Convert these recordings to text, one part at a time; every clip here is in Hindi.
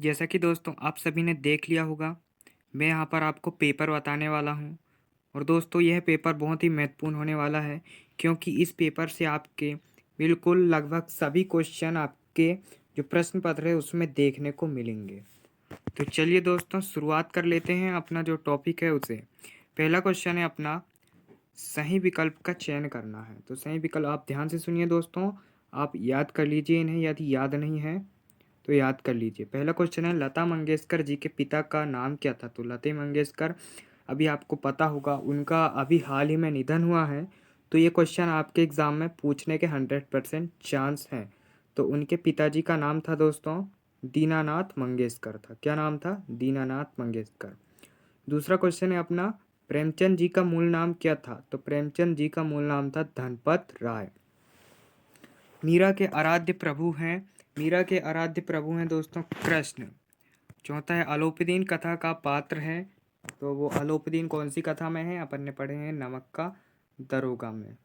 जैसा कि दोस्तों आप सभी ने देख लिया होगा, मैं यहाँ पर आपको पेपर बताने वाला हूँ। और दोस्तों यह पेपर बहुत ही महत्वपूर्ण होने वाला है, क्योंकि इस पेपर से आपके बिल्कुल लगभग सभी क्वेश्चन आपके जो प्रश्न पत्र है उसमें देखने को मिलेंगे। तो चलिए दोस्तों शुरुआत कर लेते हैं अपना जो टॉपिक है उसे। पहला क्वेश्चन है अपना, सही विकल्प का चयन करना है। तो सही विकल्प आप ध्यान से सुनिए दोस्तों, आप याद कर लीजिए इन्हें, यदि याद नहीं है तो याद कर लीजिए। पहला क्वेश्चन है, लता मंगेशकर जी के पिता का नाम क्या था। तो लता मंगेशकर, अभी आपको पता होगा उनका अभी हाल ही में निधन हुआ है। तो ये क्वेश्चन आपके एग्ज़ाम में पूछने के 100% चांस हैं। तो उनके पिताजी का नाम था दोस्तों दीनानाथ मंगेशकर था। क्या नाम था? दीनानाथ मंगेशकर। दूसरा क्वेश्चन है अपना, प्रेमचंद जी का मूल नाम क्या था। तो प्रेमचंद जी का मूल नाम था धनपत राय। मीरा के आराध्य प्रभु हैं, मीरा के आराध्य प्रभु हैं दोस्तों कृष्ण। चौथा है, अलोपीदीन कथा का पात्र है। तो वो अलोपीदीन कौन सी कथा में है? अपन ने पढ़े हैं नमक का दरोगा में,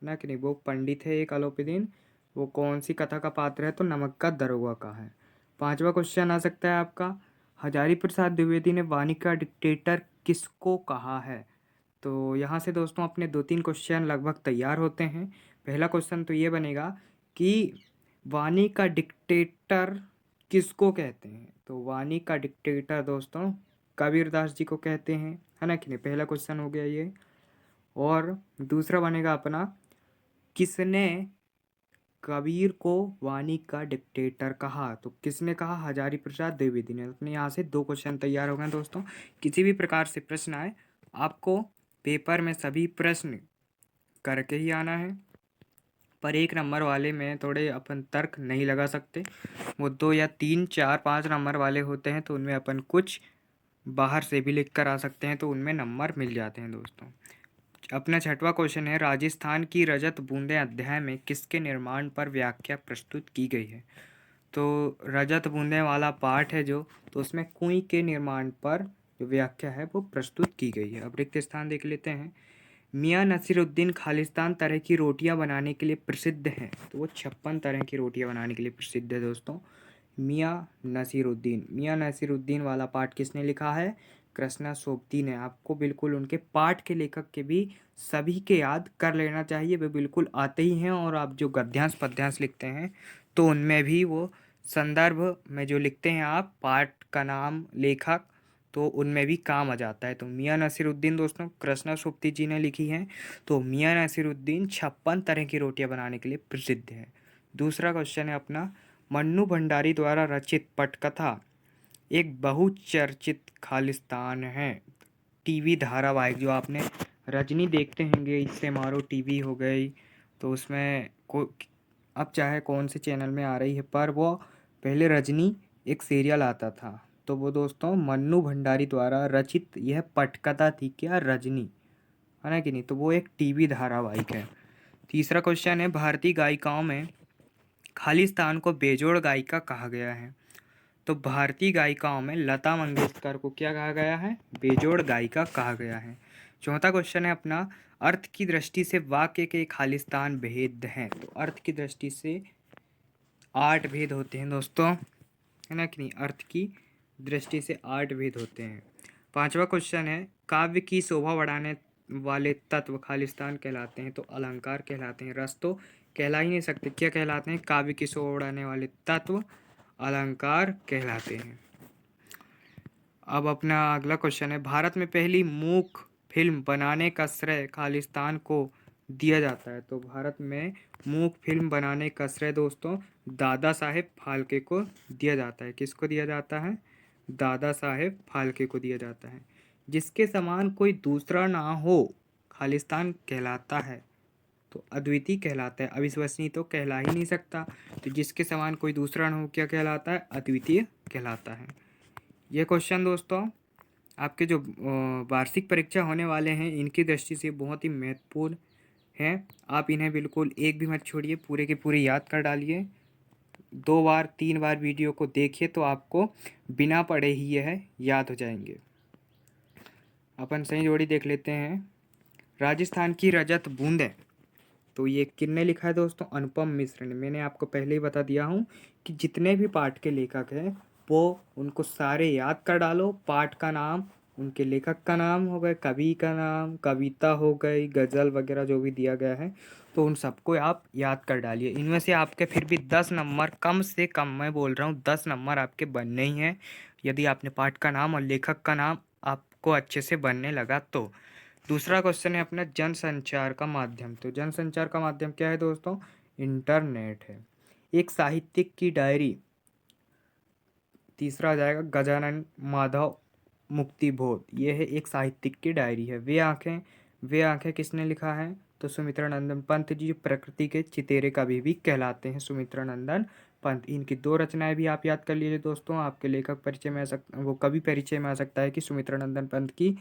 ना कि नहीं। वो पंडित है एक अलोपीदीन, वो कौन सी कथा का पात्र है? तो नमक का दरोगा का है। पांचवा क्वेश्चन आ सकता है आपका, हजारी प्रसाद द्विवेदी ने वाणी का डिक्टेटर किसको कहा है। तो यहाँ से दोस्तों अपने 2-3 क्वेश्चन लगभग तैयार होते हैं। पहला क्वेश्चन तो ये बनेगा कि वाणी का डिक्टेटर किसको कहते हैं। तो वाणी का डिक्टेटर दोस्तों कबीरदास जी को कहते हैं, है ना कि नहीं। पहला क्वेश्चन हो गया ये। और दूसरा बनेगा अपना, किसने कबीर को वाणी का डिक्टेटर कहा। तो किसने कहा? हजारी प्रसाद द्विवेदी ने। अपने यहाँ से 2 क्वेश्चन तैयार हो गए दोस्तों। किसी भी प्रकार से प्रश्न आए, आपको पेपर में सभी प्रश्न करके ही आना है। पर 1 नंबर वाले में थोड़े अपन तर्क नहीं लगा सकते। वो 2 या 3 4 5 नंबर वाले होते हैं, तो उनमें अपन कुछ बाहर से भी लिख कर आ सकते हैं, तो उनमें नंबर मिल जाते हैं दोस्तों। अपना छठवां क्वेश्चन है, राजस्थान की रजत बूंदें अध्याय में किसके निर्माण पर व्याख्या प्रस्तुत की गई है। तो रजत बूंदें वाला पाठ है जो, तो उसमें कुएं के निर्माण पर जो व्याख्या है वो प्रस्तुत की गई है। अब रिक्त स्थान देख लेते हैं। मियाँ नसीरुद्दीन खालिस्तान तरह की रोटियां बनाने के लिए प्रसिद्ध हैं। तो वो 56 तरह की रोटियां बनाने के लिए प्रसिद्ध है दोस्तों। मियाँ नसीरुद्दीन वाला पाठ किसने लिखा है? कृष्णा सोबती ने। आपको बिल्कुल उनके पाठ के लेखक के भी सभी के याद कर लेना चाहिए, वे बिल्कुल आते ही हैं। और आप जो गद्यांश पद्यांश लिखते हैं तो उनमें भी वो संदर्भ में जो लिखते हैं आप पाठ का नाम लेखक, तो उनमें भी काम आ जाता है। तो मियाँ नसीरुद्दीन दोस्तों कृष्णा सोबती जी ने लिखी हैं। तो मियाँ नसीरुद्दीन 56 तरह की रोटियां बनाने के लिए प्रसिद्ध है। दूसरा क्वेश्चन है अपना, मन्नू भंडारी द्वारा रचित पटकथा एक बहुचर्चित खालिस्तान है। टीवी धारावाहिक जो आपने रजनी देखते होंगे, इससे मारो टीवी हो गई, तो उसमें को अब चाहे कौन से चैनल में आ रही है, पर वो पहले रजनी एक सीरियल आता था। तो वो दोस्तों मन्नू भंडारी द्वारा रचित यह पटकथा थी, क्या? रजनी, है ना कि नहीं। तो वो एक टीवी धारावाहिक है। तीसरा क्वेश्चन है, भारतीय गायिकाओं में खालिस्तान को बेजोड़ गायिका कहा गया है। तो भारतीय गायिकाओं में लता मंगेशकर को क्या कहा गया है? बेजोड़ गायिका कहा गया है। चौथा क्वेश्चन है अपना, अर्थ की दृष्टि से वाक्य के खालिस्तान भेद हैं। तो अर्थ की दृष्टि से 8 भेद होते हैं दोस्तों, है ना कि नहीं। अर्थ की दृष्टि से 8 भेद होते हैं। पांचवा क्वेश्चन है, काव्य की शोभा बढ़ाने वाले तत्व खालिस्तान कहलाते हैं। तो अलंकार कहलाते हैं। रस तो कहला ही नहीं सकते, क्या कहलाते हैं? काव्य की शोभा बढ़ाने वाले तत्व अलंकार कहलाते हैं। अब अपना अगला क्वेश्चन है, भारत में पहली मूक फिल्म बनाने का श्रेय खालिस्तान को दिया जाता है। तो भारत में मूक फिल्म बनाने का श्रेय दोस्तों दादा साहेब फाल्के को दिया जाता है। किसको दिया जाता है? दादा साहेब फाल्के को दिया जाता है। जिसके समान कोई दूसरा ना हो खालिस्तान कहलाता है। तो अद्वितीय कहलाता है, अविश्वसनीय तो कहला ही नहीं सकता। तो जिसके समान कोई दूसरा ना हो क्या कहलाता है? अद्वितीय कहलाता है। ये क्वेश्चन दोस्तों आपके जो वार्षिक परीक्षा होने वाले हैं इनकी दृष्टि से बहुत ही महत्वपूर्ण हैं। आप इन्हें बिल्कुल एक भी मत छोड़िए, पूरे के पूरे याद कर डालिए। 2 बार 3 बार वीडियो को देखिए तो आपको बिना पढ़े ही यह याद हो जाएंगे। अपन सही जोड़ी देख लेते हैं, राजस्थान की रजत बूंदें। तो ये किसने लिखा है दोस्तों? अनुपम मिश्र ने। मैंने आपको पहले ही बता दिया हूँ कि जितने भी पाठ के लेखक हैं वो उनको सारे याद कर डालो। पाठ का नाम, उनके लेखक का नाम हो गए, कवि का नाम, कविता हो गई, गज़ल वगैरह जो भी दिया गया है, तो उन सबको आप याद कर डालिए। इनमें से आपके फिर भी 10 नंबर, कम से कम मैं बोल रहा हूँ 10 नंबर आपके बनने ही हैं, यदि आपने पाठ का नाम और लेखक का नाम आपको अच्छे से बनने लगा तो। दूसरा क्वेश्चन है अपना जनसंचार का माध्यम। तो जनसंचार का माध्यम क्या है दोस्तों? इंटरनेट है। एक साहित्यिक की डायरी। तीसरा आ जाएगा गजानन माधव मुक्तिबोध। ये है एक साहित्यिक की डायरी है। वे आंखें किसने लिखा है? तो सुमित्रानंदन पंत जी, जो प्रकृति के चितेरे कवि भी कहलाते हैं, सुमित्रानंदन पंत। इनकी 2 रचनाएं भी आप याद कर लीजिए दोस्तों। आपके लेखक परिचय में वो कवि परिचय में आ सकता है कि सुमित्रानंदन पंत की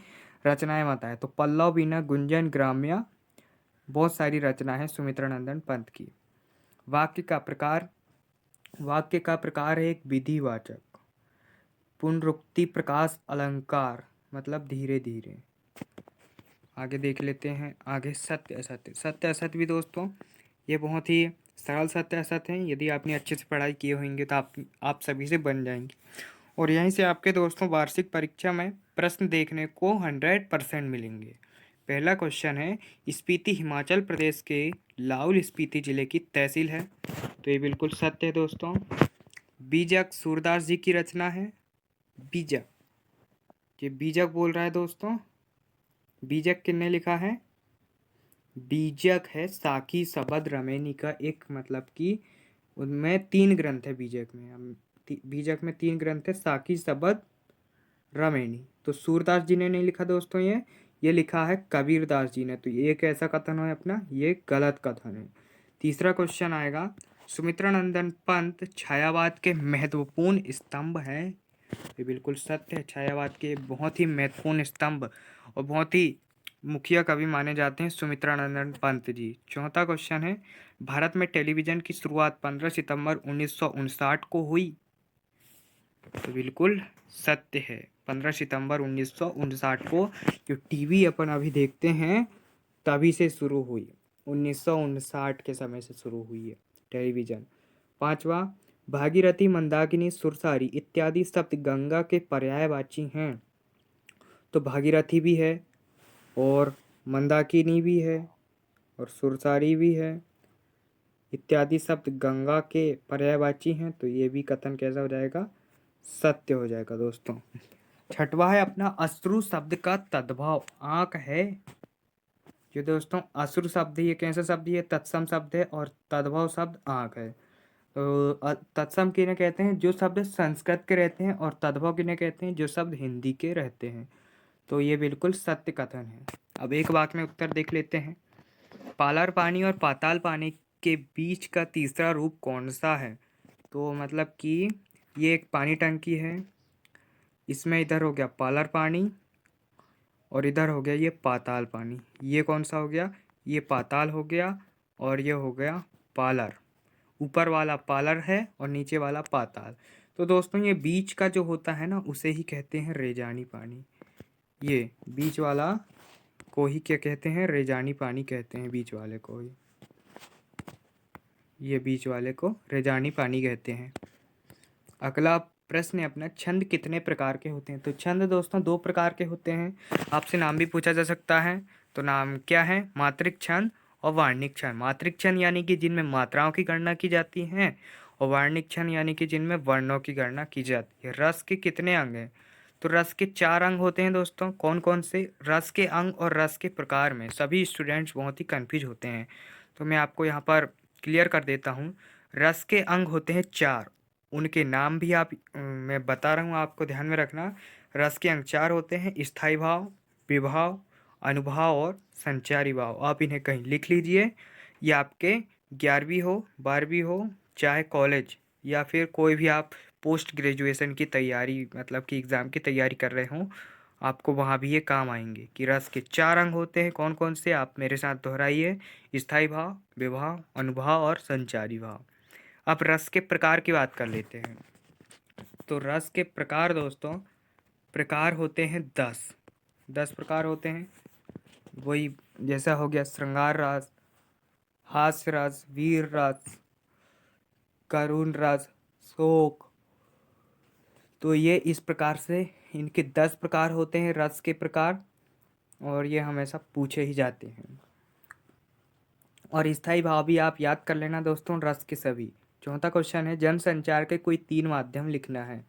रचनाएं मत आए तो पल्लव, बीना, गुंजन, ग्राम्य, बहुत सारी रचना है सुमित्रानंदन पंत की। वाक्य का प्रकार। वाक्य का प्रकार है एक विधिवाचक, पुनरुक्ति, प्रकाश, अलंकार, मतलब धीरे धीरे। आगे देख लेते हैं। आगे सत्य असत्य। सत्य असत्य भी दोस्तों ये बहुत ही सरल सत्य असत्य हैं। यदि आपने अच्छे से पढ़ाई किए होंगे तो आप सभी से बन जाएंगे। और यहीं से आपके दोस्तों वार्षिक परीक्षा में प्रश्न देखने को 100% मिलेंगे। पहला क्वेश्चन है, स्पीति हिमाचल प्रदेश के लाहौल स्पीति जिले की तहसील है। तो ये बिल्कुल सत्य है दोस्तों। बीजक सूरदास जी की रचना है। बीजक, ये बीजक बोल रहा है दोस्तों। बीजक किसने लिखा है? बीजक है साकी सबद रमैनी का एक, मतलब कि उनमें 3 ग्रंथ है बीजक में। बीजक में 3 ग्रंथ है, साकी सबद रमैनी। तो सूरदास जी ने नहीं लिखा दोस्तों, ये लिखा है कबीरदास जी ने। तो ये कैसा कथन है अपना? ये गलत कथन है। तीसरा क्वेश्चन आएगा, सुमित्रानंदन पंत छायावाद के महत्वपूर्ण स्तंभ हैं। ये बिल्कुल सत्य है। छायावाद के बहुत ही महत्वपूर्ण स्तंभ और बहुत ही मुखिया कवि माने जाते हैं सुमित्रानंदन पंत जी। चौथा क्वेश्चन है, भारत में टेलीविजन की शुरुआत 15 सितंबर 1959 को हुई। तो बिल्कुल सत्य है। 15 सितंबर 1959 को जो टीवी अपन अभी देखते हैं तभी से शुरू हुई। 1959 के समय से शुरू हुई है टेलीविजन। पांचवा, भागीरथी, मंदाकिनी, सुरसारी इत्यादि शब्द गंगा के पर्यायवाची हैं। तो भागीरथी भी है और मंदाकिनी भी है और सुरसारी भी है, इत्यादि शब्द गंगा के पर्यायवाची हैं। तो ये भी कथन कैसा हो जाएगा? सत्य हो जाएगा दोस्तों। छठवा है अपना अश्रु शब्द का तद्भव आंख है। जो दोस्तों अश्रु शब्द ये कैसा शब्द? ये तत्सम शब्द है और तद्भव शब्द आंख है। तो तत्सम किन्हें कहते हैं? जो शब्द संस्कृत के रहते हैं, और तद्भव किन्हें कहते हैं? जो शब्द हिंदी के रहते हैं। तो ये बिल्कुल सत्य कथन है। अब एक वाक्य में उत्तर देख लेते हैं। पालार पानी और पाताल पानी के बीच का तीसरा रूप कौन सा है? तो मतलब कि ये एक पानी टंकी है, इसमें इधर हो गया पालार पानी और इधर हो गया ये पाताल पानी। ये कौन सा हो गया? ये पाताल हो गया और ये हो गया पालर। ऊपर वाला पालर है और नीचे वाला पाताल। तो दोस्तों ये बीच का जो होता है ना, उसे ही कहते हैं रेजानी पानी। ये बीच वाला को ही क्या कहते हैं? रेजानी पानी कहते हैं बीच वाले को ही। ये बीच वाले को रेजानी पानी कहते हैं। अगला प्रश्न है अपना, छंद कितने प्रकार के होते हैं? तो छंद दोस्तों 2 प्रकार के होते हैं। आपसे नाम भी पूछा जा सकता है। तो नाम क्या है? मात्रिक छंद और वार्णिक छंद। मात्रिक छंद यानी कि जिनमें मात्राओं की गणना की जाती है, और वार्णिक छंद यानी कि जिनमें वर्णों की गणना की जाती है। रस के कितने अंग हैं? तो रस के 4 अंग होते हैं दोस्तों। कौन कौन से? रस के अंग और रस के प्रकार में सभी स्टूडेंट्स बहुत ही कंफ्यूज होते हैं, तो मैं आपको यहाँ पर क्लियर कर देता हूँ। रस के अंग होते हैं 4। उनके नाम भी मैं बता रहा हूँ, आपको ध्यान में रखना। रस के अंग 4 होते हैं, स्थायी भाव, विभाव, अनुभाव और संचारी भाव। आप इन्हें कहीं लिख लीजिए। ये आपके 11वीं हो, 12वीं हो, चाहे कॉलेज या फिर कोई भी आप पोस्ट ग्रेजुएशन की तैयारी, मतलब कि एग्ज़ाम की तैयारी कर रहे हो, आपको वहाँ भी ये काम आएंगे कि रस के 4 अंग होते हैं। कौन कौन से? आप मेरे साथ दोहराइए। स्थायी भाव, विभाव, अनुभाव और संचारी भाव। अब रस के प्रकार की बात कर लेते हैं। तो रस के प्रकार दोस्तों, प्रकार होते हैं 10 प्रकार होते हैं। वही जैसा हो गया श्रृंगार रस, हास्य रस, वीर रस, करुण रस, शोक, तो ये इस प्रकार से इनके 10 प्रकार होते हैं रस के प्रकार, और ये हमेशा पूछे ही जाते हैं। और स्थायी भाव भी आप याद कर लेना दोस्तों, रस के सभी। चौथा क्वेश्चन है, जनसंचार के कोई 3 माध्यम लिखना है।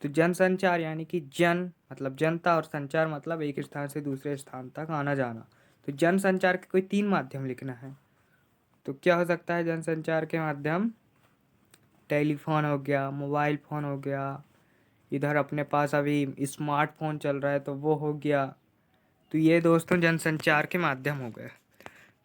तो जनसंचार यानी कि जन मतलब जनता, और संचार मतलब एक स्थान से दूसरे स्थान तक आना जाना। तो जनसंचार के कोई 3 माध्यम लिखना है, तो क्या हो सकता है जनसंचार के माध्यम? टेलीफोन हो गया, मोबाइल फ़ोन हो गया, इधर अपने पास अभी स्मार्टफोन चल रहा है तो वो हो गया। तो ये दोस्तों जनसंचार के माध्यम हो गए।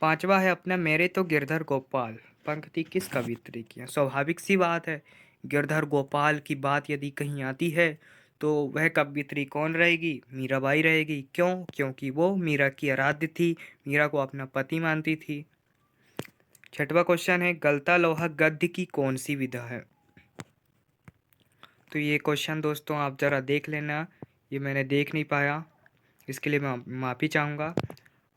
पांचवा है अपना, मेरे तो गिरधर गोपाल पंक्ति किस कवित्री की है? स्वाभाविक सी बात है, गिरधर गोपाल की बात यदि कहीं आती है तो वह कवित्री कौन रहेगी? मीराबाई रहेगी। क्यों? क्योंकि वो मीरा की आराध्य थी, मीरा को अपना पति मानती थी। छठवां क्वेश्चन है, गलता लोहा गद्य की कौन सी विधा है? तो ये क्वेश्चन दोस्तों आप ज़रा देख लेना, ये मैंने देख नहीं पाया, इसके लिए मैं माफ़ी चाहूँगा।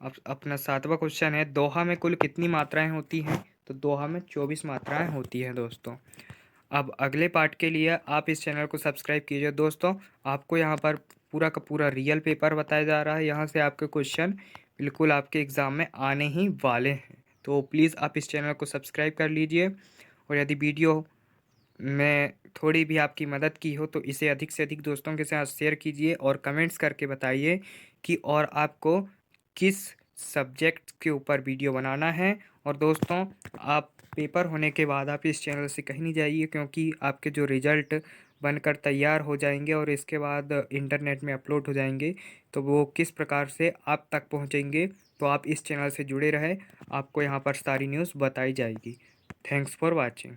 अब अपना सातवां क्वेश्चन है, दोहा में कुल कितनी मात्राएं होती हैं? तो दोहा में 24 मात्राएं होती हैं दोस्तों। अब अगले पार्ट के लिए आप इस चैनल को सब्सक्राइब कीजिए दोस्तों। आपको यहाँ पर पूरा का पूरा रियल पेपर बताया जा रहा है, यहाँ से आपके क्वेश्चन बिल्कुल आपके एग्ज़ाम में आने ही वाले हैं। तो प्लीज़ आप इस चैनल को सब्सक्राइब कर लीजिए, और यदि वीडियो में थोड़ी भी आपकी मदद की हो तो इसे अधिक से अधिक दोस्तों के साथ शेयर कीजिए, और कमेंट्स करके बताइए कि और आपको किस सब्जेक्ट के ऊपर वीडियो बनाना है। और दोस्तों आप पेपर होने के बाद आप इस चैनल से कहीं नहीं जाइए, क्योंकि आपके जो रिज़ल्ट बनकर तैयार हो जाएंगे और इसके बाद इंटरनेट में अपलोड हो जाएंगे, तो वो किस प्रकार से आप तक पहुंचेंगे, तो आप इस चैनल से जुड़े रहें, आपको यहाँ पर सारी न्यूज़ बताई जाएगी। Thanks for watching.